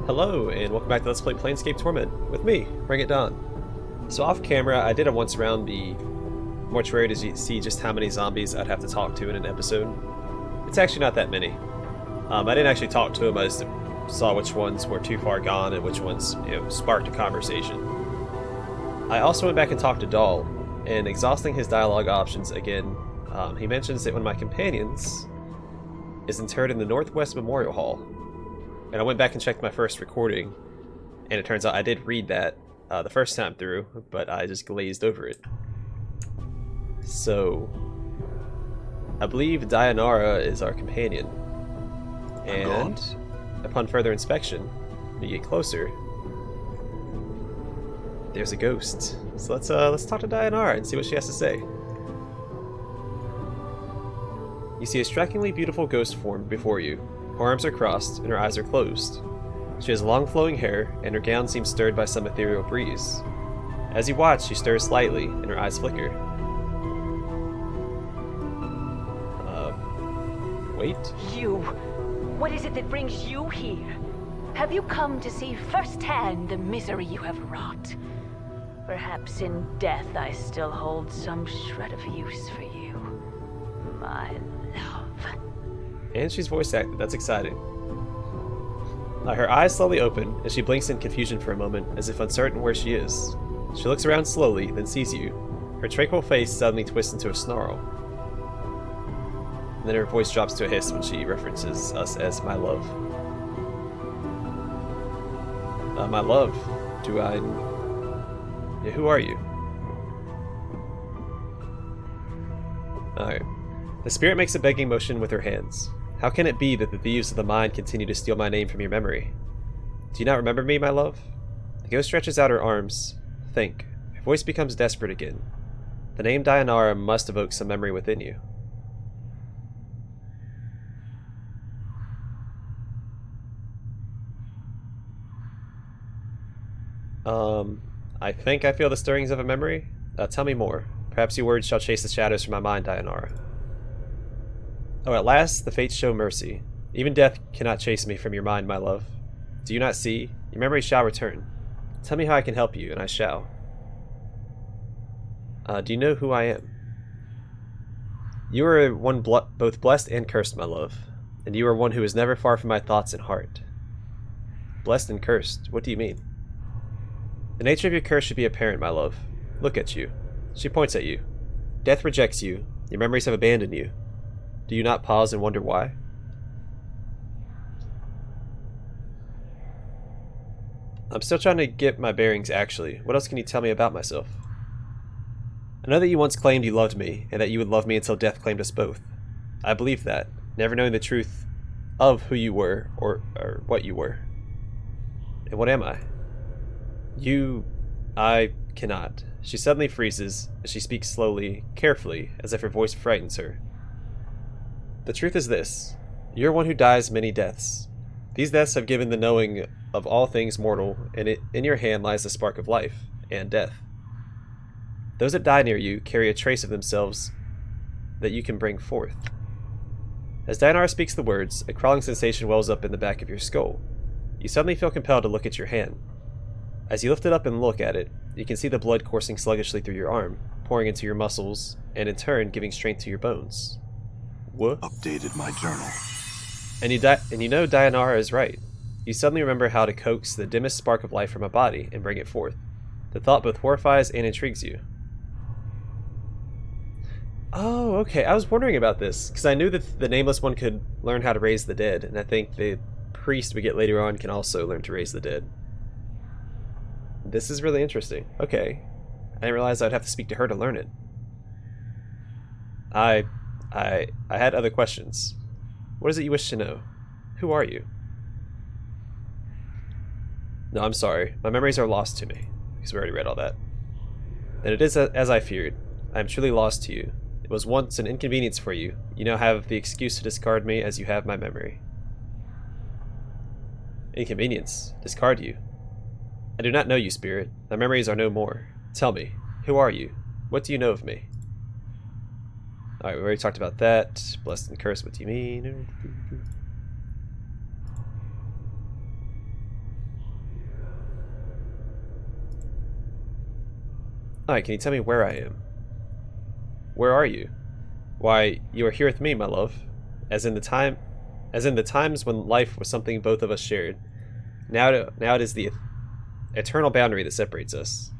Hello, and welcome back to Let's Play Planescape Torment with me, BringItDon. So off camera, I did a once around the Mortuary to see just how many zombies I'd have to talk to in an episode. It's actually not that many. I didn't actually talk to them, I just saw which ones were too far gone and which ones, sparked a conversation. I also went back and talked to Dahl, and exhausting his dialogue options again, he mentions that one of my companions is interred in the Northwest Memorial Hall. And I went back and checked my first recording, and it turns out I did read that the first time through, but I just glazed over it. So, I believe Dayanara is our companion. And upon further inspection, when you get closer, there's a ghost. So let's talk to Dayanara and see what she has to say. You see a strikingly beautiful ghost form before you. Her arms are crossed, and her eyes are closed. She has long flowing hair, and her gown seems stirred by some ethereal breeze. As you watch, she stirs slightly, and her eyes flicker. Wait? You! What is it that brings you here? Have you come to see firsthand the misery you have wrought? Perhaps in death I still hold some shred of use for you, my love. And she's voice acted, that's exciting. Her eyes slowly open, and she blinks in confusion for a moment, as if uncertain where she is. She looks around slowly, then sees you. Her tranquil face suddenly twists into a snarl. And then her voice drops to a hiss when she references us as my love. My love, do I... Yeah, who are you? Alright. The spirit makes a begging motion with her hands. How can it be that the thieves of the mind continue to steal my name from your memory? Do you not remember me, my love? The ghost stretches out her arms. Think. Her voice becomes desperate again. The name Dayanara must evoke some memory within you. I think I feel the stirrings of a memory. Tell me more. Perhaps your words shall chase the shadows from my mind, Dayanara. Oh, at last, the fates show mercy. Even death cannot chase me from your mind, my love. Do you not see? Your memory shall return. Tell me how I can help you, and I shall. Do you know who I am? You are one both blessed and cursed, my love. And you are one who is never far from my thoughts and heart. Blessed and cursed? What do you mean? The nature of your curse should be apparent, my love. Look at you. She points at you. Death rejects you. Your memories have abandoned you. Do you not pause and wonder why? I'm still trying to get my bearings, actually. What else can you tell me about myself? I know that you once claimed you loved me, and that you would love me until death claimed us both. I believe that, never knowing the truth of who you were, or what you were. And what am I? I cannot. She suddenly freezes, as she speaks slowly, carefully, as if her voice frightens her. The truth is this. You are one who dies many deaths. These deaths have given the knowing of all things mortal, and in your hand lies the spark of life, and death. Those that die near you carry a trace of themselves that you can bring forth. As Dayanara speaks the words, a crawling sensation wells up in the back of your skull. You suddenly feel compelled to look at your hand. As you lift it up and look at it, you can see the blood coursing sluggishly through your arm, pouring into your muscles, and in turn giving strength to your bones. What? Updated my journal. And you know Dayanara is right. You suddenly remember how to coax the dimmest spark of life from a body and bring it forth. The thought both horrifies and intrigues you. Oh, okay. I was wondering about this, because I knew that the Nameless One could learn how to raise the dead, and I think the priest we get later on can also learn to raise the dead. This is really interesting. Okay. I didn't realize I'd have to speak to her to learn it. I had other questions. What is it you wish to know? Who are you? No, I'm sorry. My memories are lost to me, because we already read all that. Then it is as I feared. I am truly lost to you. It was once an inconvenience for you. You now have the excuse to discard me as you have my memory. Inconvenience? Discard you? I do not know you, spirit. My memories are no more. Tell me, who are you? What do you know of me? Alright, we already talked about that. Blessed and cursed, what do you mean? Alright, can you tell me where I am? Where are you? Why, you are here with me, my love. As in the times when life was something both of us shared. Now it is the eternal boundary that separates us.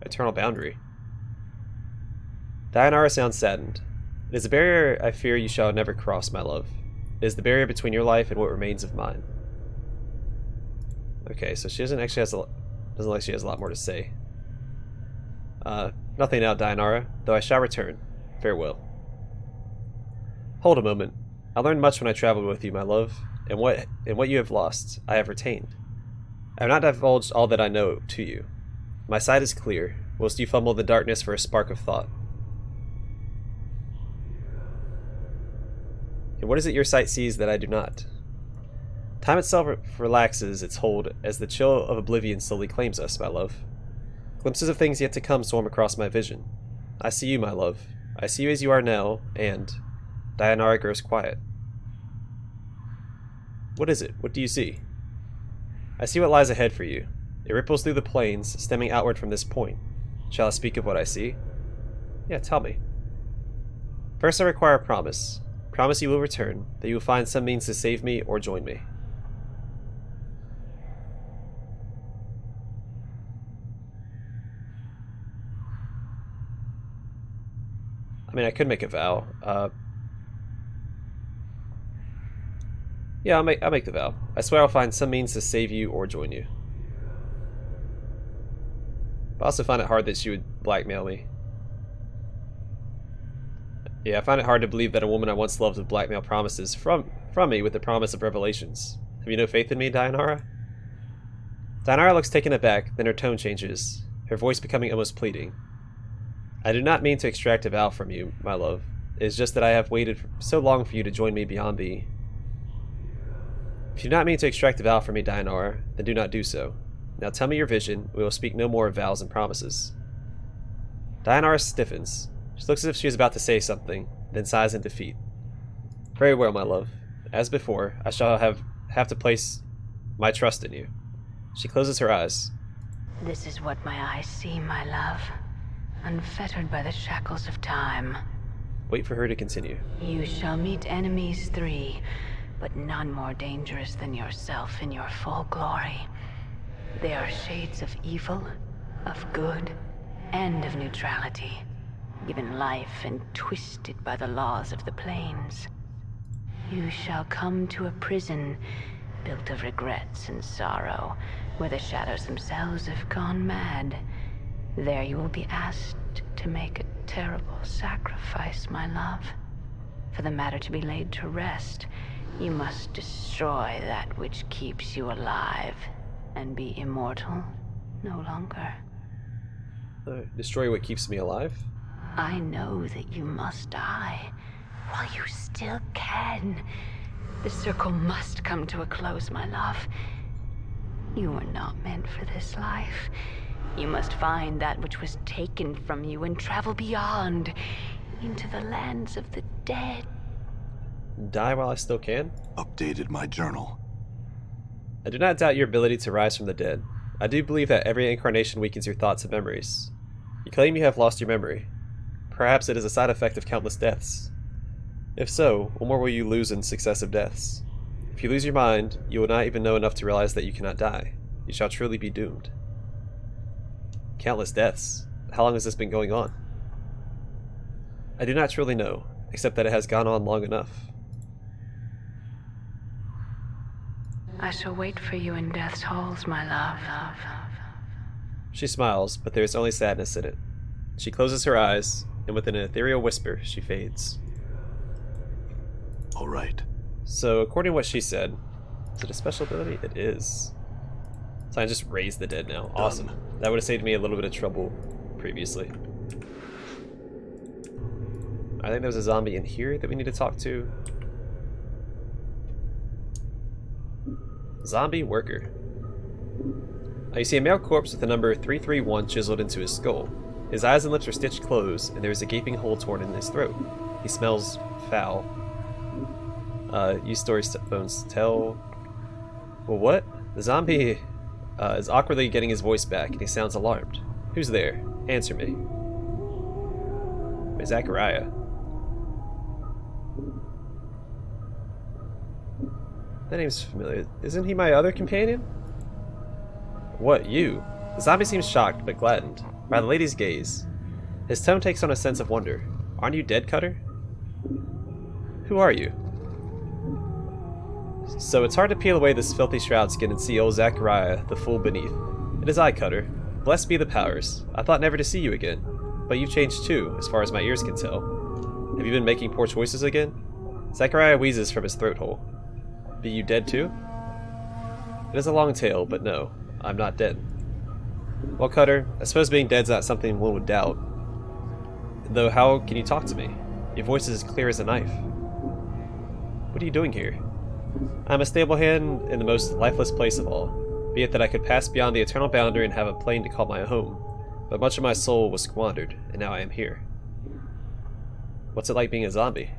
Eternal boundary. Dayanara sounds saddened. It is a barrier I fear you shall never cross, my love. It is the barrier between your life and what remains of mine. Okay, so she doesn't actually doesn't look like she has a lot more to say. Nothing now, Dayanara, though I shall return. Farewell. Hold a moment. I learned much when I traveled with you, my love, and what you have lost, I have retained. I have not divulged all that I know to you. My sight is clear, whilst you fumble in the darkness for a spark of thought. And what is it your sight sees that I do not? Time itself relaxes its hold as the chill of oblivion slowly claims us, my love. Glimpses of things yet to come swarm across my vision. I see you, my love. I see you as you are now, and... Dayanara grows quiet. What is it? What do you see? I see what lies ahead for you. It ripples through the plains, stemming outward from this point. Shall I speak of what I see? Yeah, tell me. First I require a promise. Promise you will return, that you will find some means to save me or join me. I mean, I could make a vow. Yeah, I'll make the vow. I swear I'll find some means to save you or join you. But I also find it hard that she would blackmail me. Yeah, I find it hard to believe that a woman I once loved would blackmail promises from me with the promise of revelations. Have you no faith in me, Dayanara? Dayanara looks taken aback, then her tone changes, her voice becoming almost pleading. I do not mean to extract a vow from you, my love. It is just that I have waited so long for you to join me beyond the... If you do not mean to extract a vow from me, Dayanara, then do not do so. Now tell me your vision. We will speak no more of vows and promises. Dayanara stiffens. She looks as if she is about to say something, then sighs in defeat. Very well, my love. As before, I shall have to place my trust in you. She closes her eyes. This is what my eyes see, my love. Unfettered by the shackles of time. Wait for her to continue. You shall meet enemies 3, but none more dangerous than yourself in your full glory. They are shades of evil, of good, and of neutrality, given life and twisted by the laws of the plains. You shall come to a prison built of regrets and sorrow, where the shadows themselves have gone mad. There you will be asked to make a terrible sacrifice, my love. For the matter to be laid to rest, you must destroy that which keeps you alive, and be immortal no longer. Destroy what keeps me alive? I know that you must die, while you still can. The circle must come to a close, my love. You were not meant for this life. You must find that which was taken from you and travel beyond, into the lands of the dead. Die while I still can? Updated my journal. I do not doubt your ability to rise from the dead. I do believe that every incarnation weakens your thoughts and memories. You claim you have lost your memory. Perhaps it is a side effect of countless deaths. If so, what more will you lose in successive deaths? If you lose your mind, you will not even know enough to realize that you cannot die. You shall truly be doomed. Countless deaths. How long has this been going on? I do not truly know, except that it has gone on long enough. I shall wait for you in death's halls, my love. She smiles, but there is only sadness in it. She closes her eyes, and with an ethereal whisper, she fades. All right. So, according to what she said, is it a special ability? It is. So I just raised the dead now. Awesome. That would have saved me a little bit of trouble previously. I think there's a zombie in here that we need to talk to. Zombie worker. You see a male corpse with the number 331 chiseled into his skull. His eyes and lips are stitched closed, and there is a gaping hole torn in his throat. He smells foul. Use story bones to tell. Well, what? The zombie is awkwardly getting his voice back, and he sounds alarmed. Who's there? Answer me. Wait, Zechariah. That name's familiar. Isn't he my other companion? What, you? The zombie seems shocked, but gladdened by the lady's gaze. His tone takes on a sense of wonder. Aren't you dead, Cutter? Who are you? So it's hard to peel away this filthy shroud skin and see old Zechariah, the fool beneath. It is I, Cutter. Blessed be the powers. I thought never to see you again. But you've changed too, as far as my ears can tell. Have you been making poor choices again? Zechariah wheezes from his throat hole. Be you dead too? It is a long tale, but no, I'm not dead. Well, Cutter, I suppose being dead's not something one would doubt. Though how can you talk to me? Your voice is as clear as a knife. What are you doing here? I'm a stable hand in the most lifeless place of all, be it that I could pass beyond the eternal boundary and have a plane to call my home, but much of my soul was squandered, and now I am here. What's it like being a zombie?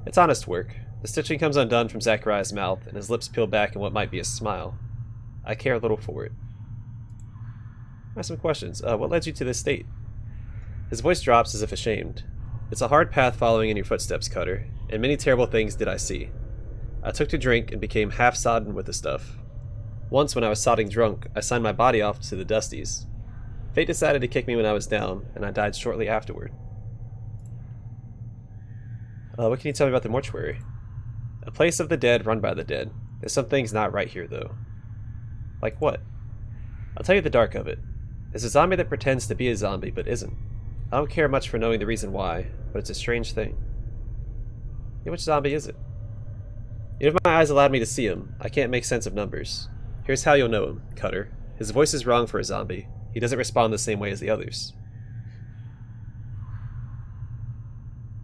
It's honest work. The stitching comes undone from Zechariah's mouth, and his lips peel back in what might be a smile. I care little for it. I have some questions. What led you to this state? His voice drops as if ashamed. It's a hard path following in your footsteps, Cutter, and many terrible things did I see. I took to drink and became half sodden with the stuff. Once, when I was sodding drunk, I signed my body off to the Dusties. Fate decided to kick me when I was down, and I died shortly afterward. What can you tell me about the Mortuary? A place of the dead run by the dead. There's some things not right here, though. Like what? I'll tell you the dark of it. There's a zombie that pretends to be a zombie, but isn't. I don't care much for knowing the reason why, but it's a strange thing. Yeah, which zombie is it? Even if my eyes allowed me to see him, I can't make sense of numbers. Here's how you'll know him, Cutter. His voice is wrong for a zombie. He doesn't respond the same way as the others.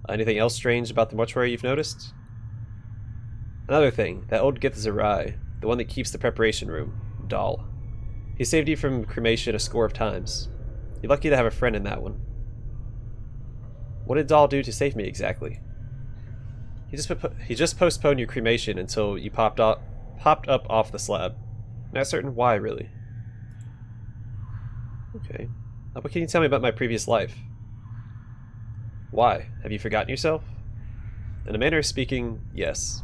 Anything else strange about the mortuary you've noticed? Another thing, that old Zechariah, the one that keeps the preparation room, doll. He saved you from cremation a score of times. You're lucky to have a friend in that one. What did Doll do to save me exactly? He just postponed your cremation until you popped up off the slab. Not certain why, really. Okay. What can you tell me about my previous life? Why? Have you forgotten yourself? In a manner of speaking, yes.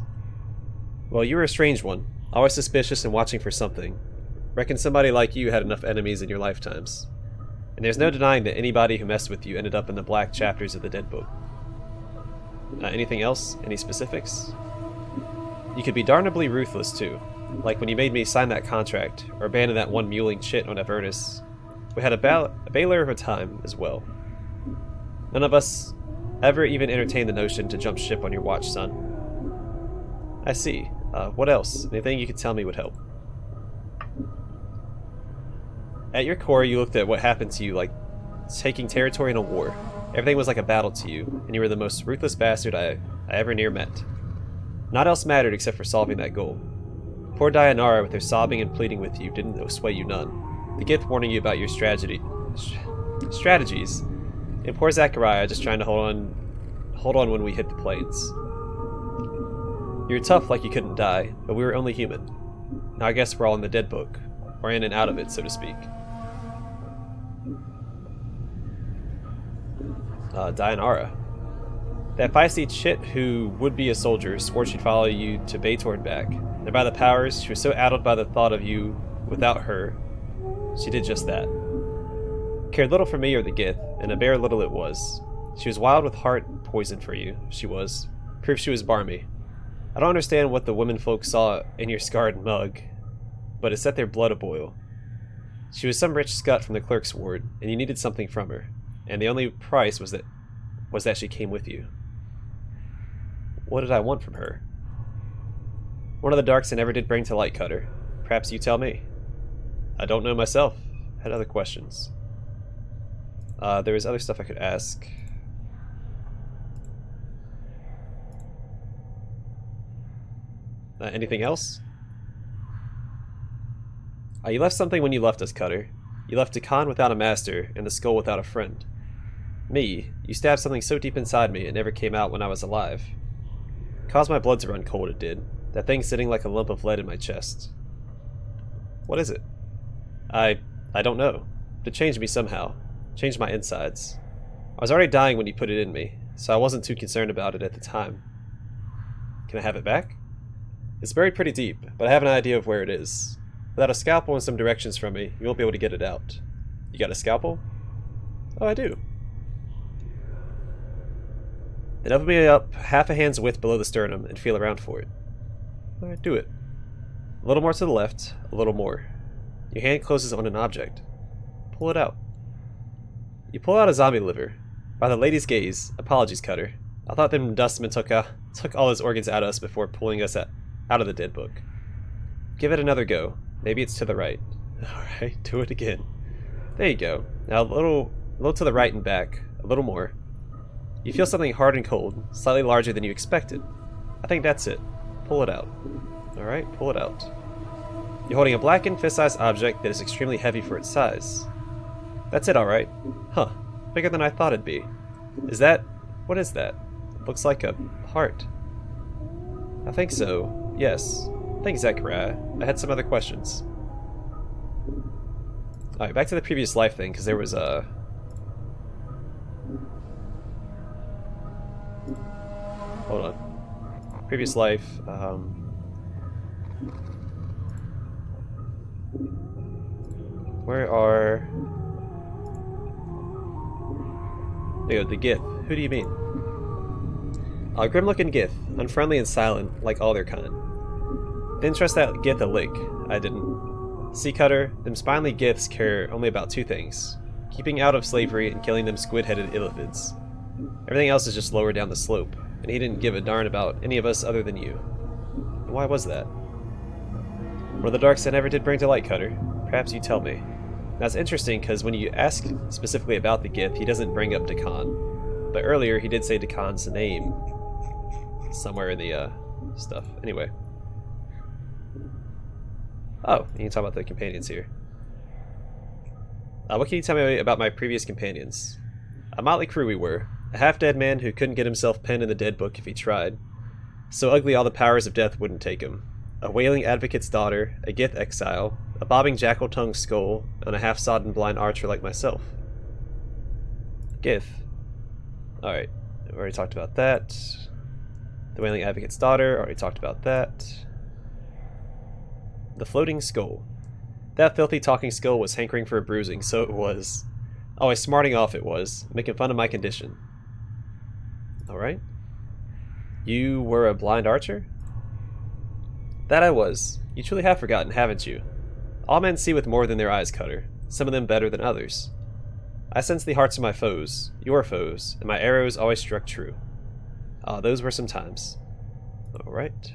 Well, you were a strange one, always suspicious and watching for something. Reckon somebody like you had enough enemies in your lifetimes. And there's no denying that anybody who messed with you ended up in the black chapters of the Dead Book. Anything else? Any specifics? You could be darnably ruthless, too. Like when you made me sign that contract, or abandon that one muling chit on Avernus. We had a bailor of a time, as well. None of us ever even entertained the notion to jump ship on your watch, son. I see. What else? Anything you could tell me would help. At your core, you looked at what happened to you like taking territory in a war. Everything was like a battle to you, and you were the most ruthless bastard I ever near met. Naught else mattered except for solving that goal. Poor Dayanara, with her sobbing and pleading with you, didn't sway you none. The gift warning you about your strategies, and poor Zechariah just trying to hold on when we hit the plains. You were tough like you couldn't die, but we were only human. Now I guess we're all in the Dead Book, or in and out of it, so to speak. Dayanara. That feisty chit who would be a soldier swore she'd follow you to Baytorn back. And by the powers, she was so addled by the thought of you without her, she did just that. Cared little for me or the Gith, and a bare little it was. She was wild with heart and poison for you, she was. Proof she was barmy. I don't understand what the womenfolk saw in your scarred mug, but it set their blood a-boil. She was some rich scut from the clerk's ward, and you needed something from her, and the only price was that she came with you. What did I want from her? One of the darks I never did bring to light, Cutter. Perhaps you tell me. I don't know myself. Had other questions. There was other stuff I could ask. Anything else? You left something when you left us, Cutter. You left a con without a master, and the skull without a friend. Me, you stabbed something so deep inside me it never came out when I was alive. Caused my blood to run cold, it did. That thing sitting like a lump of lead in my chest. What is it? I don't know. It changed me somehow. Changed my insides. I was already dying when you put it in me, so I wasn't too concerned about it at the time. Can I have it back? It's buried pretty deep, but I have an idea of where it is. Without a scalpel and some directions from me, you won't be able to get it out. You got a scalpel? Oh, I do. Then open me up half a hand's width below the sternum and feel around for it. Alright, do it. A little more to the left, a little more. Your hand closes on an object. Pull it out. You pull out a zombie liver. By the lady's gaze, apologies, Cutter. I thought them dustmen took all his organs out of us before pulling us out of the dead book. Give it another go. Maybe it's to the right. Alright, do it again. There you go. Now a little to the right and back. A little more. You feel something hard and cold, slightly larger than you expected. I think that's it. Pull it out. Alright, pull it out. You're holding a blackened, fist-sized object that is extremely heavy for its size. That's it, alright. Huh. Bigger than I thought it'd be. Is that... what is that? It looks like a heart. I think so. Yes. Thanks, Zechariah. I had some other questions. Alright, back to the previous life thing, because there was a... hold on. Previous life, where are... there you go, the Gith. Who do you mean? A grim-looking Gith, unfriendly and silent, like all their kind. Didn't trust that Gith a lick. I didn't. Sea Cutter, them spinely Giths care only about two things. Keeping out of slavery and killing them squid-headed illithids. Everything else is just lower down the slope, and he didn't give a darn about any of us other than you. And why was that? One of the darks I never did bring to light, Cutter. Perhaps you tell me. That's interesting, because when you ask specifically about the Gith, he doesn't bring up Dakan. But earlier, he did say Dakan's name somewhere in the stuff. Anyway. Oh, you can talk about the companions here. What can you tell me about my previous companions? A motley crew we were. A half-dead man who couldn't get himself penned in the dead book if he tried. So ugly all the powers of death wouldn't take him. A wailing advocate's daughter, a Gith exile, a bobbing jackal-tongued skull, and a half-sodden blind archer like myself. Gith. Alright, I've already talked about that. The wailing advocate's daughter, already talked about that. The floating skull. That filthy talking skull was hankering for a bruising, so it was. Always smarting off it was, making fun of my condition. Alright. You were a blind archer? That I was. You truly have forgotten, haven't you? All men see with more than their eyes, Cutter. Some of them better than others. I sense the hearts of my foes, your foes, and my arrows always struck true. Ah, those were some times. Alright.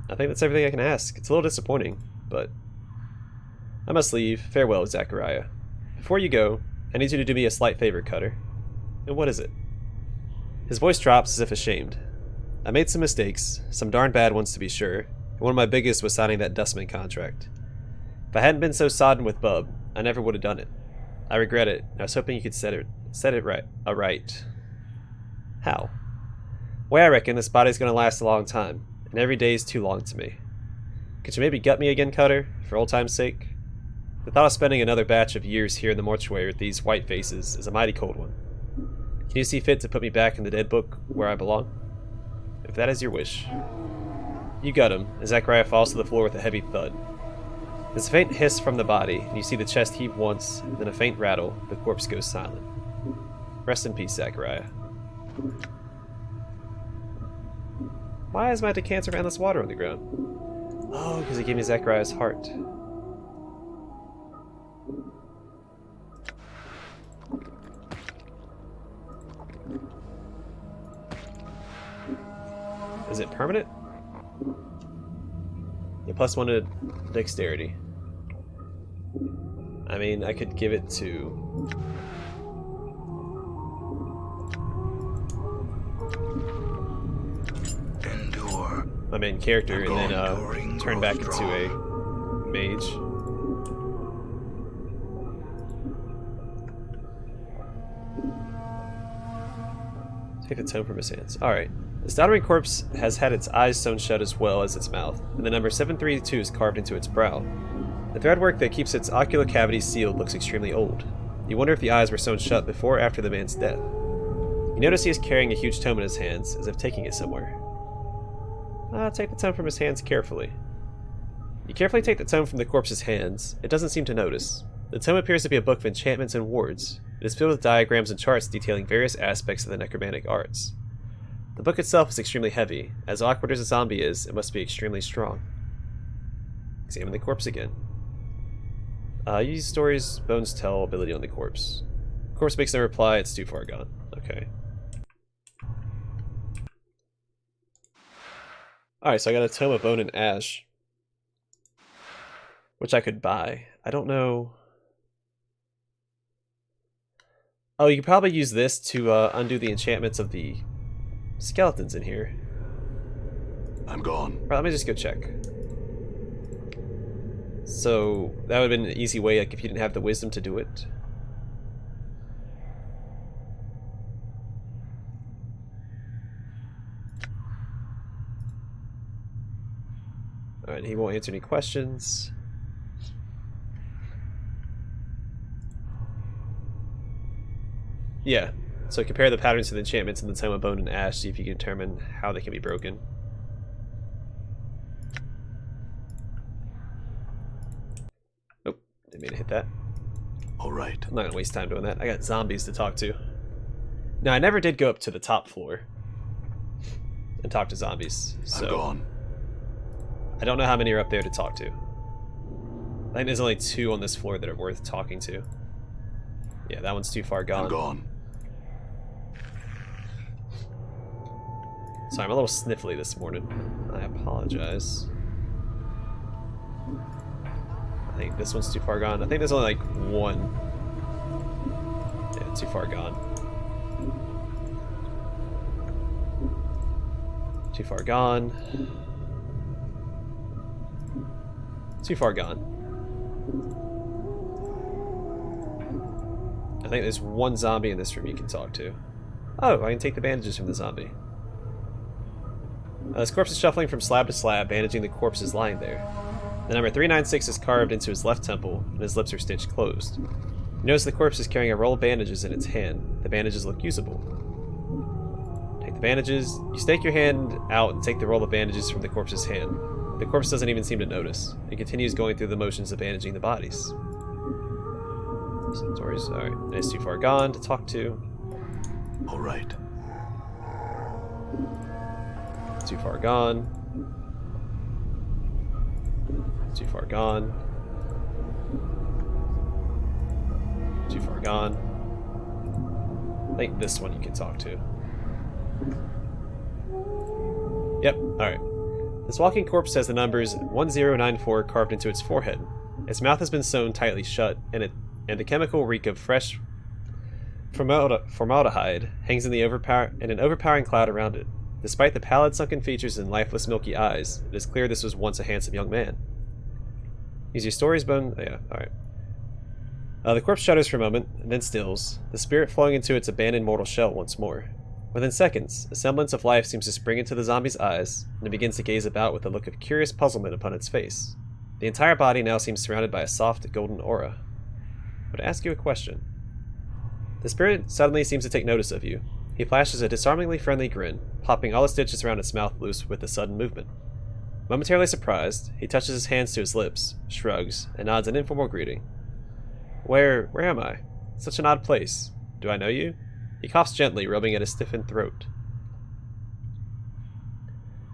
I think that's everything I can ask. It's a little disappointing, but... I must leave. Farewell, Zechariah. Before you go, I need you to do me a slight favor, Cutter. And what is it? His voice drops as if ashamed. I made some mistakes, some darn bad ones to be sure, and one of my biggest was signing that Dustman contract. If I hadn't been so sodden with Bub, I never would have done it. I regret it, and I was hoping you could set it right. How? Way I reckon this body's gonna last a long time, and every day's too long to me. Could you maybe gut me again, Cutter, for old time's sake? The thought of spending another batch of years here in the mortuary with these white faces is a mighty cold one. Can you see fit to put me back in the dead book where I belong? If that is your wish. You gut him, and Zechariah falls to the floor with a heavy thud. There's a faint hiss from the body, and you see the chest heave once, then a faint rattle, the corpse goes silent. Rest in peace, Zechariah. Why is my decanter of endless water on the ground? Oh, because he gave me Zechariah's heart. Is it permanent? Yeah, +1 to dexterity. I mean, I could give it to... Endure. my main character, and then turn back into a mage. Take the tome from his hands. Alright. The doddering corpse has had its eyes sewn shut as well as its mouth, and the number 732 is carved into its brow. The threadwork that keeps its ocular cavities sealed looks extremely old. You wonder if the eyes were sewn shut before or after the man's death. You notice he is carrying a huge tome in his hands, as if taking it somewhere. Take the tome from his hands carefully. You carefully take the tome from the corpse's hands. It doesn't seem to notice. The tome appears to be a book of enchantments and wards. It is filled with diagrams and charts detailing various aspects of the necromantic arts. The book itself is extremely heavy. As awkward as a zombie is, it must be extremely strong. Examine the corpse again. Use stories bones tell ability on the corpse. Corpse makes no reply, it's too far gone. Okay. Alright, so I got a tome of bone and ash, which I could buy. I don't know. Oh, you could probably use this to undo the enchantments of the skeletons in here. I'm gone. Right, let me just go check. So that would have been an easy way, like if you didn't have the wisdom to do it. Alright, he won't answer any questions. Yeah, so compare the patterns to the enchantments in the Tome of Bone and Ash, see if you can determine how they can be broken. Nope, didn't mean to hit that. Alright. I'm not gonna waste time doing that. I got zombies to talk to. Now, I never did go up to the top floor and talk to zombies, so I'm gone. I don't know how many are up there to talk to. I think there's only 2 on this floor that are worth talking to. Yeah, that one's too far gone. I'm gone. Sorry, I'm a little sniffly this morning. I apologize. I think this one's too far gone. I think there's only like 1. Yeah, too far gone. Too far gone. Too far gone. I think there's 1 zombie in this room you can talk to. Oh, I can take the bandages from the zombie. This corpse is shuffling from slab to slab, bandaging the corpses lying there. The number 396 is carved into his left temple, and his lips are stitched closed. You notice the corpse is carrying a roll of bandages in its hand. The bandages look usable. Take the bandages. You stake your hand out and take the roll of bandages from the corpse's hand. The corpse doesn't even seem to notice. It continues going through the motions of bandaging the bodies. Alright, it's too far gone to talk to. Alright. Too far gone. Too far gone. Too far gone. I think this one you can talk to. Yep, alright. This walking corpse has the numbers 1094 carved into its forehead. Its mouth has been sewn tightly shut, and the chemical reek of fresh formaldehyde hangs in an overpowering cloud around it. Despite the pallid, sunken features and lifeless, milky eyes, it is clear this was once a handsome young man. Use your stories, bone. Oh, yeah, alright. The corpse shudders for a moment, and then stills, the spirit flowing into its abandoned mortal shell once more. Within seconds, a semblance of life seems to spring into the zombie's eyes, and it begins to gaze about with a look of curious puzzlement upon its face. The entire body now seems surrounded by a soft, golden aura. But to ask you a question. The spirit suddenly seems to take notice of you. He flashes a disarmingly friendly grin, popping all the stitches around its mouth loose with a sudden movement. Momentarily surprised, he touches his hands to his lips, shrugs, and nods an informal greeting. Where am I? Such an odd place. Do I know you? He coughs gently, rubbing at his stiffened throat.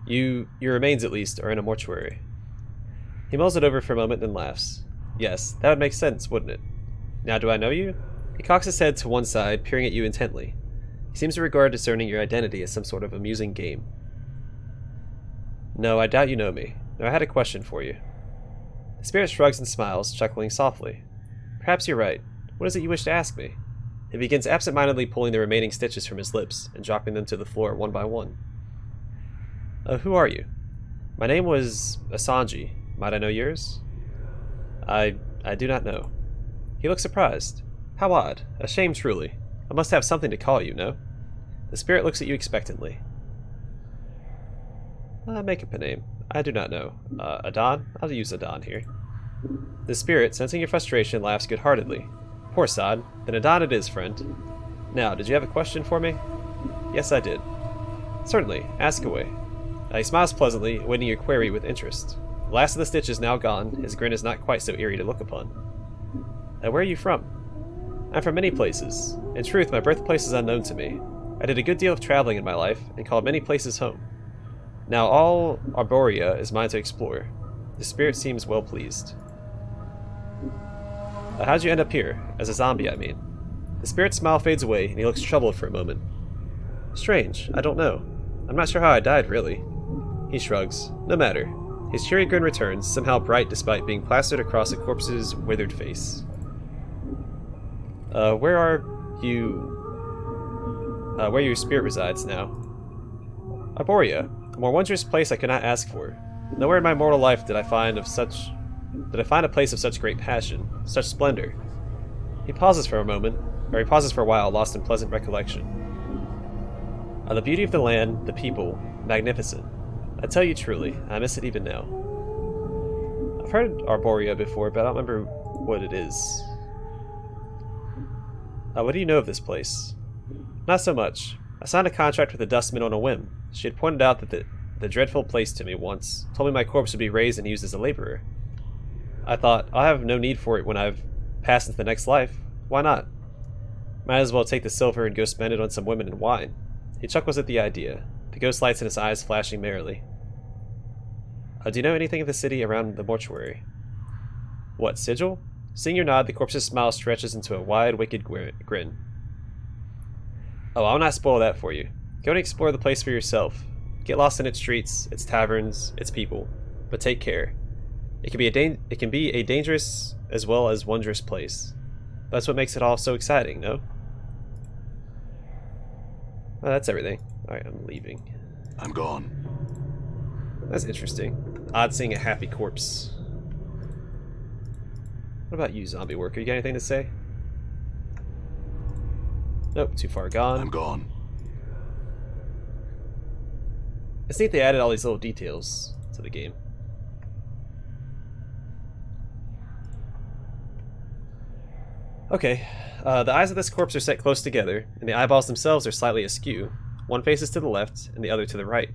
Your remains, at least, are in a mortuary. He mulls it over for a moment, then laughs. Yes, that would make sense, wouldn't it? Now do I know you? He cocks his head to one side, peering at you intently. He seems to regard discerning your identity as some sort of amusing game. No, I doubt you know me. Now I had a question for you. The spirit shrugs and smiles, chuckling softly. Perhaps you're right. What is it you wish to ask me? He begins absent-mindedly pulling the remaining stitches from his lips and dropping them to the floor one by one. Who are you? My name was Asanji. Might I know yours? I do not know. He looks surprised. How odd. A shame, truly. I must have something to call you, no? The spirit looks at you expectantly. Make up a name. I do not know. Adon? I'll use Adon here. The spirit, sensing your frustration, laughs good-heartedly. Poor sod. Then Adon it is, friend. Now, did you have a question for me? Yes, I did. Certainly. Ask away. He smiles pleasantly, awaiting your query with interest. The last of the stitch is now gone. His grin is not quite so eerie to look upon. Where are you from? I'm from many places. In truth, my birthplace is unknown to me. I did a good deal of traveling in my life, and called many places home. Now all Arborea is mine to explore. The spirit seems well pleased. How'd you end up here? As a zombie, I mean. The spirit's smile fades away, and he looks troubled for a moment. Strange, I don't know. I'm not sure how I died, really. He shrugs. No matter. His cheery grin returns, somehow bright despite being plastered across a corpse's withered face. Where are you... where your spirit resides now? Arborea, a more wondrous place I could not ask for. Nowhere in my mortal life did I find a place of such great passion, such splendor. He pauses for a while, lost in pleasant recollection. The beauty of the land, the people, magnificent. I tell you truly, I miss it even now. I've heard Arborea before, but I don't remember what it is. What do you know of this place? Not so much. I signed a contract with the Dustman on a whim. She had pointed out that the dreadful place to me once, told me my corpse would be raised and used as a laborer. I thought, I'll have no need for it when I've passed into the next life. Why not? Might as well take the silver and go spend it on some women and wine. He chuckles at the idea, the ghost lights in his eyes flashing merrily. Do you know anything of the city around the mortuary? What, Sigil? Seeing your nod, the corpse's smile stretches into a wide, wicked grin. Oh, I'll not spoil that for you. Go and explore the place for yourself. Get lost in its streets, its taverns, its people. But take care. It can be a dangerous as well as wondrous place. That's what makes it all so exciting, no? Well, that's everything. Alright, I'm leaving. I'm gone. That's interesting. Odd seeing a happy corpse. What about you, zombie worker? You got anything to say? Nope, too far gone. I'm gone. It's neat they added all these little details to the game. Okay, the eyes of this corpse are set close together, and the eyeballs themselves are slightly askew. One faces to the left, and the other to the right.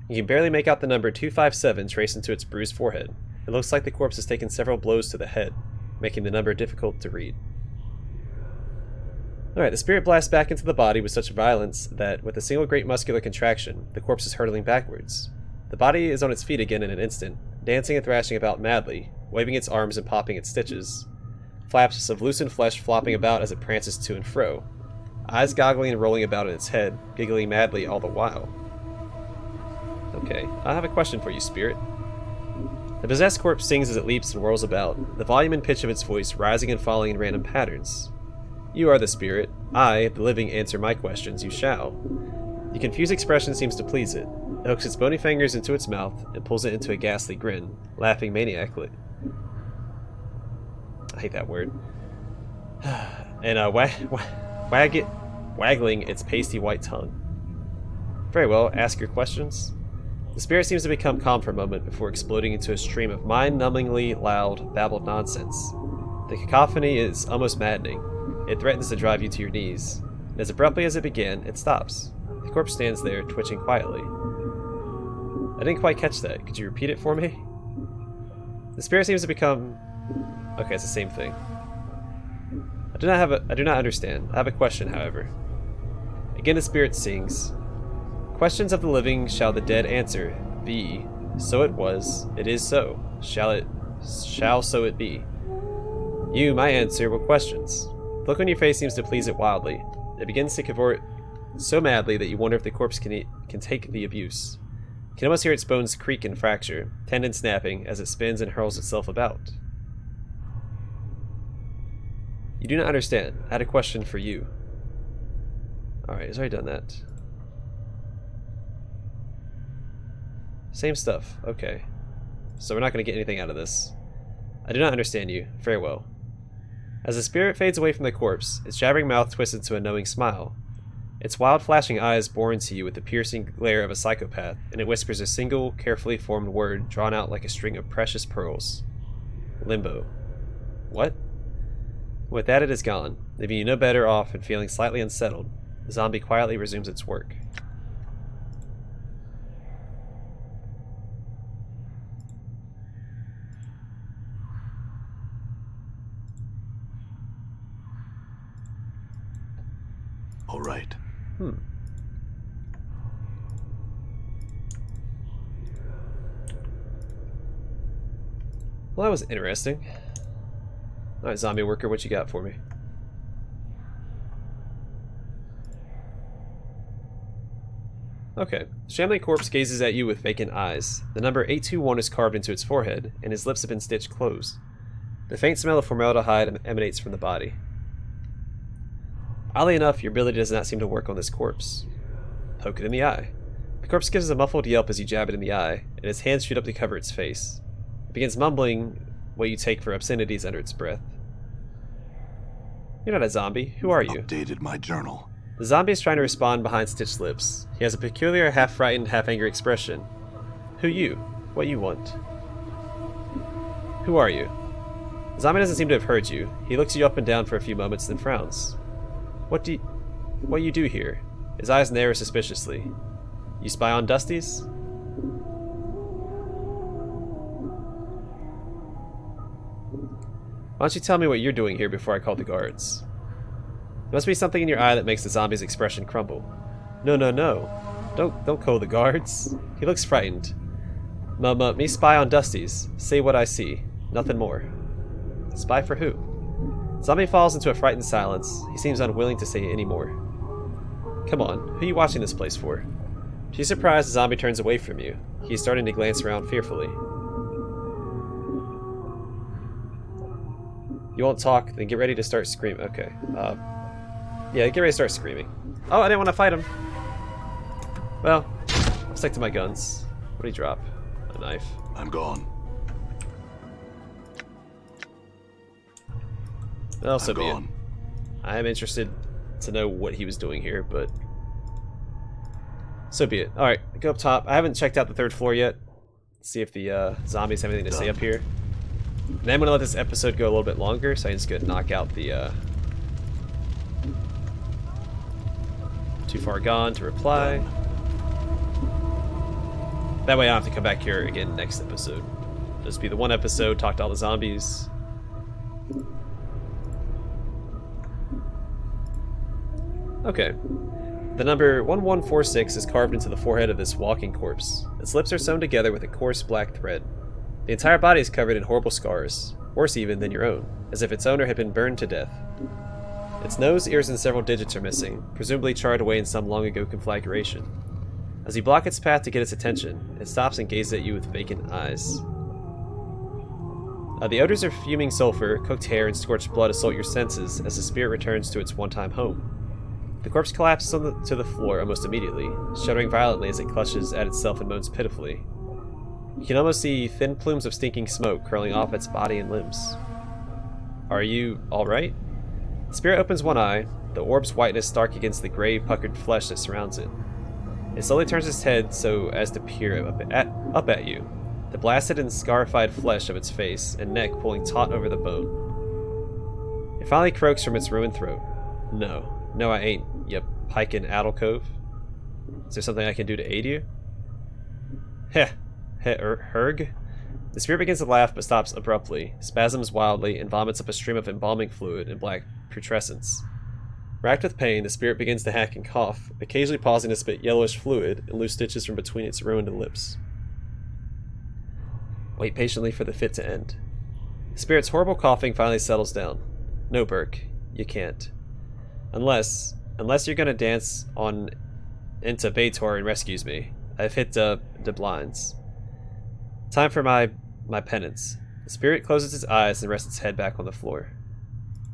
You can barely make out the number 257 traced into its bruised forehead. It looks like the corpse has taken several blows to the head, making the number difficult to read. Alright, the spirit blasts back into the body with such violence that, with a single great muscular contraction, the corpse is hurtling backwards. The body is on its feet again in an instant, dancing and thrashing about madly, waving its arms and popping its stitches. Flaps of loosened flesh flopping about as it prances to and fro, eyes goggling and rolling about in its head, giggling madly all the while. Okay, I have a question for you, spirit. The possessed corpse sings as it leaps and whirls about, the volume and pitch of its voice rising and falling in random patterns. You are the spirit. I, the living, answer my questions. You shall. The confused expression seems to please it. It hooks its bony fingers into its mouth and pulls it into a ghastly grin, laughing maniacally. I hate that word. And waggling its pasty white tongue. Very well, ask your questions. The spirit seems to become calm for a moment before exploding into a stream of mind-numbingly loud, babbled nonsense. The cacophony is almost maddening. It threatens to drive you to your knees, and as abruptly as it began, it stops. The corpse stands there, twitching quietly. I didn't quite catch that. Could you repeat it for me? The spirit seems to become... Okay, it's the same thing. I do not understand. I have a question, however. Again the spirit sings. Questions of the living shall the dead answer. Be. So it was. It is so. Shall so it be. You, my answer, what questions? The look on your face seems to please it wildly. It begins to cavort so madly that you wonder if the corpse can take the abuse. You can almost hear its bones creak and fracture, tendons snapping, as it spins and hurls itself about. You do not understand. I had a question for you. Alright, he's already done that. Same stuff. Okay. So we're not going to get anything out of this. I do not understand you. Very well. As the spirit fades away from the corpse, its jabbering mouth twists into a knowing smile. Its wild flashing eyes bore into you with the piercing glare of a psychopath, and it whispers a single, carefully formed word drawn out like a string of precious pearls. Limbo. What? With that, it is gone, leaving you no better off and feeling slightly unsettled. The zombie quietly resumes its work. All right. Well, that was interesting. Alright, zombie worker, what you got for me? Okay. Shambling corpse gazes at you with vacant eyes. The number 821 is carved into its forehead, and his lips have been stitched closed. The faint smell of formaldehyde emanates from the body. Oddly enough, your ability does not seem to work on this corpse. Poke it in the eye. The corpse gives a muffled yelp as you jab it in the eye, and its hands shoot up to cover its face. It begins mumbling what you take for obscenities under its breath. You're not a zombie. Who are you? Updated my journal. The zombie is trying to respond behind stitched lips. He has a peculiar half-frightened, half-angry expression. Who you? What you want? Who are you? The zombie doesn't seem to have heard you. He looks you up and down for a few moments, then frowns. What you do here? His eyes narrow suspiciously. You spy on Dusties? Why don't you tell me what you're doing here before I call the guards? There must be something in your eye that makes the zombie's expression crumble. No, no, no. Don't call the guards. He looks frightened. Me spy on Dusties. Say what I see. Nothing more. Spy for who? Zombie falls into a frightened silence. He seems unwilling to say any more. Come on, who are you watching this place for? She's surprised the zombie turns away from you. He's starting to glance around fearfully. You won't talk, then get ready to start screaming. Okay. Yeah, get ready to start screaming. Oh, I didn't want to fight him. Well, I'll stick to my guns. What do you drop? A knife. I'm gone. Well, so I'm be it. gone. I am interested to know what he was doing here, but so be it. Alright, go up top. I haven't checked out the third floor yet. See if the zombies have anything to say up here. And I'm going to let this episode go a little bit longer, so I'm just going to knock out the Too Far Gone to reply. That way I don't have to come back here again next episode. Just be the one episode, talk to all the zombies. Okay. The number 1146 is carved into the forehead of this walking corpse. Its lips are sewn together with a coarse black thread. The entire body is covered in horrible scars, worse even than your own, as if its owner had been burned to death. Its nose, ears, and several digits are missing, presumably charred away in some long-ago conflagration. As you block its path to get its attention, it stops and gazes at you with vacant eyes. The odors of fuming sulfur, cooked hair, and scorched blood assault your senses as the spirit returns to its one-time home. The corpse collapses to the floor almost immediately, shuddering violently as it clutches at itself and moans pitifully. You can almost see thin plumes of stinking smoke curling off its body and limbs. Are you alright? The spirit opens one eye, the orb's whiteness stark against the gray, puckered flesh that surrounds it. It slowly turns its head so as to peer up at you, the blasted and scarified flesh of its face and neck pulling taut over the bone. It finally croaks from its ruined throat. No, I ain't, you pike in Addlecove. Is there something I can do to aid you? Herg? The spirit begins to laugh but stops abruptly, spasms wildly, and vomits up a stream of embalming fluid and black putrescence. Racked with pain, the spirit begins to hack and cough, occasionally pausing to spit yellowish fluid and loose stitches from between its ruined lips. Wait patiently for the fit to end. The spirit's horrible coughing finally settles down. No, Burke, you can't. Unless you're gonna dance on into Baitor and rescues me. I've hit the blinds. Time for my penance. The spirit closes its eyes and rests its head back on the floor.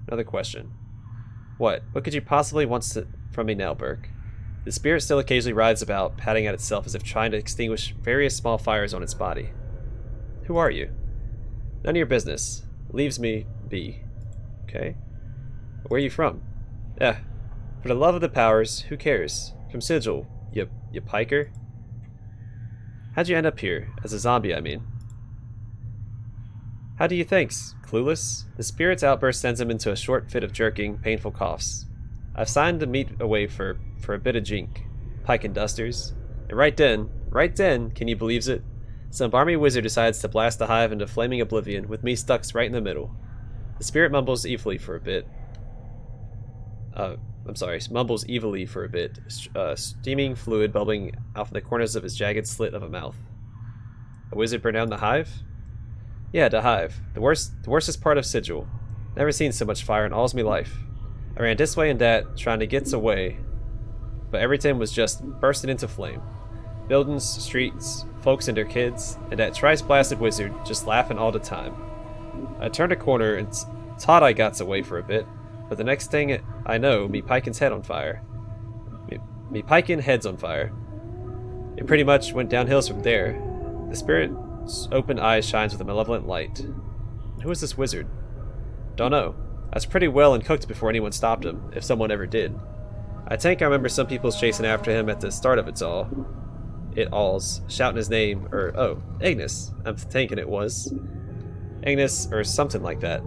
Another question. What could you possibly want from me now, Burke? The spirit still occasionally writhes about, patting at itself as if trying to extinguish various small fires on its body. Who are you? None of your business. Leaves me be. Okay. Where are you from? For the love of the powers, who cares? From Sigil, you piker. How'd you end up here? As a zombie, I mean. How do you thanks? Clueless? The spirit's outburst sends him into a short fit of jerking, painful coughs. I've signed the meat away for a bit of jink. Pike and dusters. And right then, can you believes it? Some barmy wizard decides to blast the hive into flaming oblivion, with me stuck right in the middle. The spirit mumbles evilly for a bit. Mumbles evilly for a bit, steaming fluid bubbling out from the corners of his jagged slit of a mouth. A wizard burned down the hive? Yeah, the hive. The worstest part of Sigil. Never seen so much fire in all's me life. I ran this way and that, trying to get away, but everything was just bursting into flame. Buildings, streets, folks and their kids, and that thrice-blasted wizard just laughing all the time. I turned a corner and thought I got away for a bit, but the next thing I know, me pikin's head on fire. Me pikin' head's on fire. It pretty much went downhills from there. The spirit's open eyes shines with a malevolent light. Who is this wizard? Don't know. I was pretty well and cooked before anyone stopped him, if someone ever did. I think I remember some people's chasing after him at the start of it all's, shouting his name, Ignis, I'm thinking it was. Ignis, or something like that.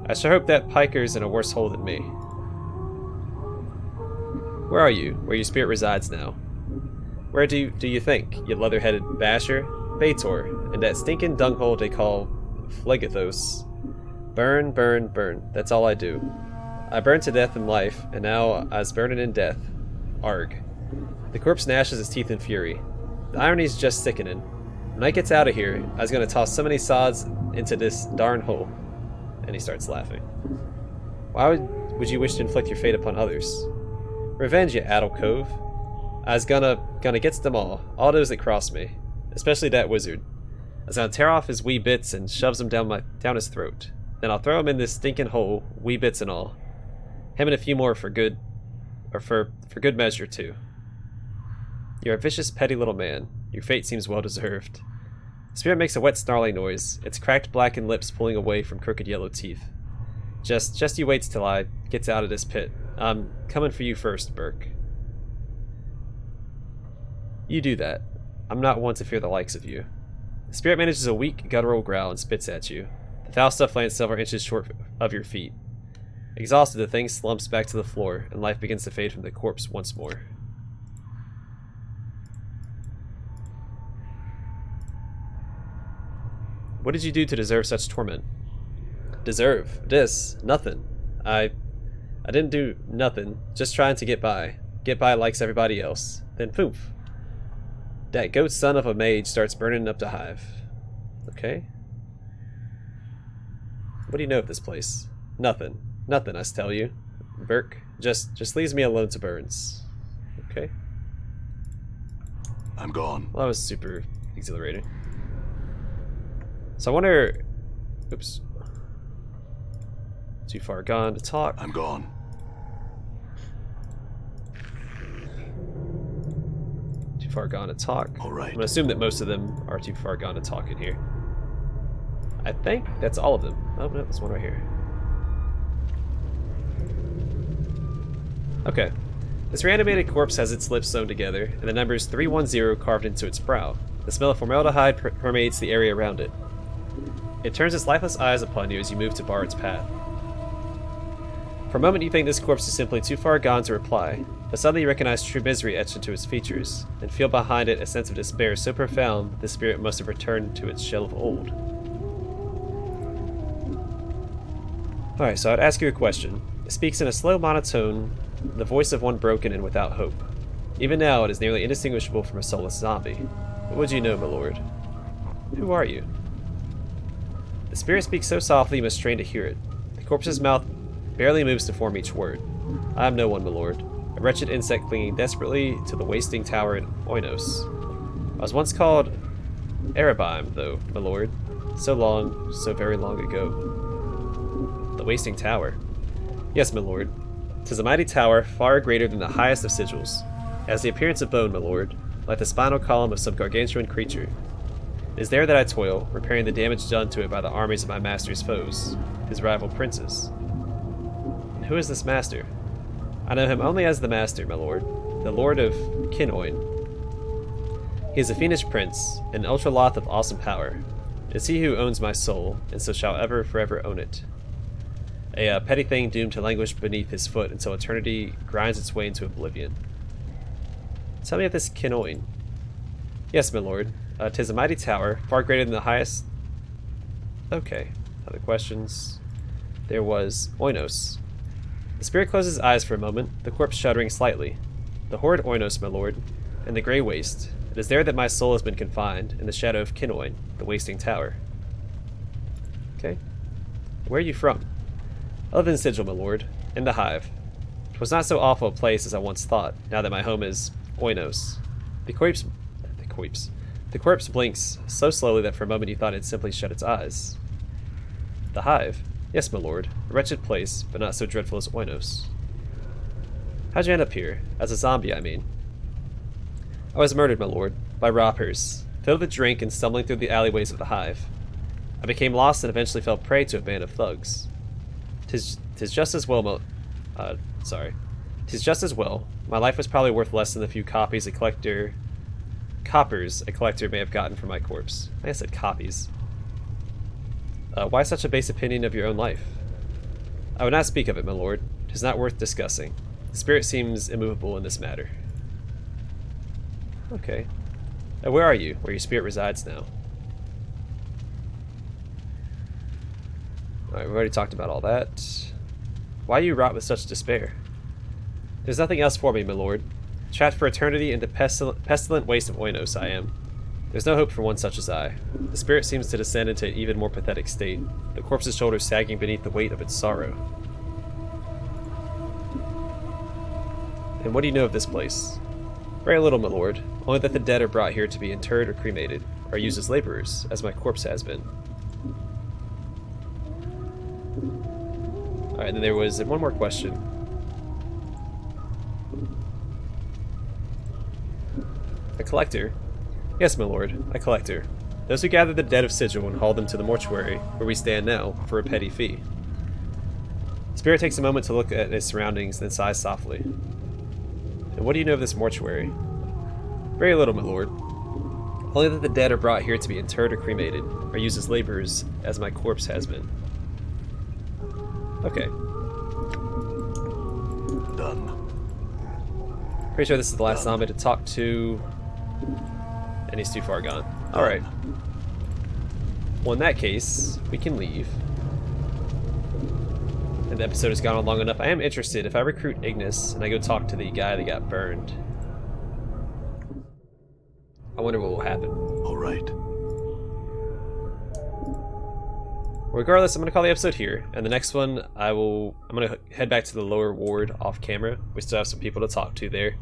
I sure hope that piker's in a worse hole than me. Where are you? Where your spirit resides now? Where do you think, you leather-headed basher? Bator, in that stinking dunghole they call Phlegethos. Burn, burn, burn. That's all I do. I burned to death in life, and now I's burning in death. Arg. The corpse gnashes his teeth in fury. The irony's just sickening. When I gets out of here, I's gonna toss so many sods into this darn hole. And he starts laughing. Why would you wish to inflict your fate upon others? Revenge, you addle cove. I's gonna get them all those that cross me. Especially that wizard. I's gonna tear off his wee bits and shoves them down his throat. Then I'll throw him in this stinking hole, wee bits and all. Him and a few more for good measure too. You're a vicious, petty little man. Your fate seems well deserved. The spirit makes a wet, snarling noise, its cracked, blackened lips pulling away from crooked yellow teeth. Just you waits till I gets out of this pit. I'm coming for you first, Burke. You do that. I'm not one to fear the likes of you. The spirit manages a weak, guttural growl and spits at you. The foul stuff lands several inches short of your feet. Exhausted, the thing slumps back to the floor, and life begins to fade from the corpse once more. What did you do to deserve such torment? Deserve? This? Nothing. I didn't do nothing, just trying to get by. Get by like everybody else. Then poof. That goat son of a mage starts burning up the hive. Okay. What do you know of this place? Nothing. Nothing, I tell you. Burke, just leaves me alone to burns. Okay. I'm gone. Well, that was super exhilarating. So I wonder... Oops. Too far gone to talk. I'm gone. Too far gone to talk. All right. I'm gonna assume that most of them are too far gone to talk in here. I think that's all of them. Oh no, there's one right here. Okay. This reanimated corpse has its lips sewn together, and the numbers 310 carved into its brow. The smell of formaldehyde permeates the area around it. It turns its lifeless eyes upon you as you move to bar its path. For a moment you think this corpse is simply too far gone to reply, but suddenly you recognize true misery etched into its features, and feel behind it a sense of despair so profound that the spirit must have returned to its shell of old. Alright, so I'd ask you a question. It speaks in a slow monotone, the voice of one broken and without hope. Even now it is nearly indistinguishable from a soulless zombie. What would you know, my lord? Who are you? The spirit speaks so softly you must strain to hear it. The corpse's mouth barely moves to form each word. I am no one, my lord. A wretched insect clinging desperately to the wasting tower in Oinos. I was once called Erebime, though, my lord. So long, so very long ago. The wasting tower. Yes, my lord. 'Tis a mighty tower, far greater than the highest of sigils. It has the appearance of bone, my lord, like the spinal column of some gargantuan creature. It is there that I toil, repairing the damage done to it by the armies of my master's foes, his rival princes. And who is this master? I know him only as the master, my lord, the lord of Kinoin. He is a fiendish prince, an ultraloth of awesome power. It is he who owns my soul, and so shall ever forever own it. A petty thing doomed to languish beneath his foot until eternity grinds its way into oblivion. Tell me of this Kinoin. Yes, my lord. 'Tis a mighty tower, far greater than the highest... Okay. Other questions? There was Oinos. The spirit closed his eyes for a moment, the corpse shuddering slightly. The horrid Oinos, my lord, and the grey waste. It is there that my soul has been confined, in the shadow of Kinoin, the wasting tower. Okay. Where are you from? I live in Sigil, my lord, in the Hive. 'Twas not so awful a place as I once thought, now that my home is Oinos. The corpse blinks so slowly that for a moment you thought it had simply shut its eyes. The Hive? Yes, my lord. A wretched place, but not so dreadful as Oinos. How'd you end up here? As a zombie, I mean. I was murdered, my lord, by robbers, filled with drink and stumbling through the alleyways of the Hive. I became lost and eventually fell prey to a band of thugs. 'Tis just as well, Tis just as well. My life was probably worth less than the few coppers a collector may have gotten from my corpse. I think I said copies. Why such a base opinion of your own life? I would not speak of it, my lord. 'Tis not worth discussing. The spirit seems immovable in this matter. Okay. Where are you? Where your spirit resides now? Alright, we've already talked about all that. Why you rot with such despair? There's nothing else for me, my lord. Trapped for eternity in the pestilent waste of Oinos, I am. There's no hope for one such as I. The spirit seems to descend into an even more pathetic state, the corpse's shoulders sagging beneath the weight of its sorrow. And what do you know of this place? Very little, my lord. Only that the dead are brought here to be interred or cremated, or used as laborers, as my corpse has been. Alright, then there was one more question. A collector? Yes, my lord, a collector. Those who gather the dead of Sigil and haul them to the mortuary, where we stand now, for a petty fee. The spirit takes a moment to look at its surroundings, then sighs softly. And what do you know of this mortuary? Very little, my lord. Only that the dead are brought here to be interred or cremated, or used as laborers, as my corpse has been. Okay. Done. Pretty sure this is the last zombie to talk to, and he's too far gone. Alright. Well, in that case, we can leave. And the episode has gone on long enough. I am interested. If I recruit Ignis and I go talk to the guy that got burned, I wonder what will happen. All right. Regardless, I'm going to call the episode here, and the next one I'm going to head back to the lower ward off camera. We still have some people to talk to there,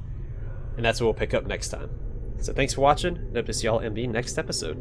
and that's what we'll pick up next time. So thanks for watching, and hope to see y'all in the next episode.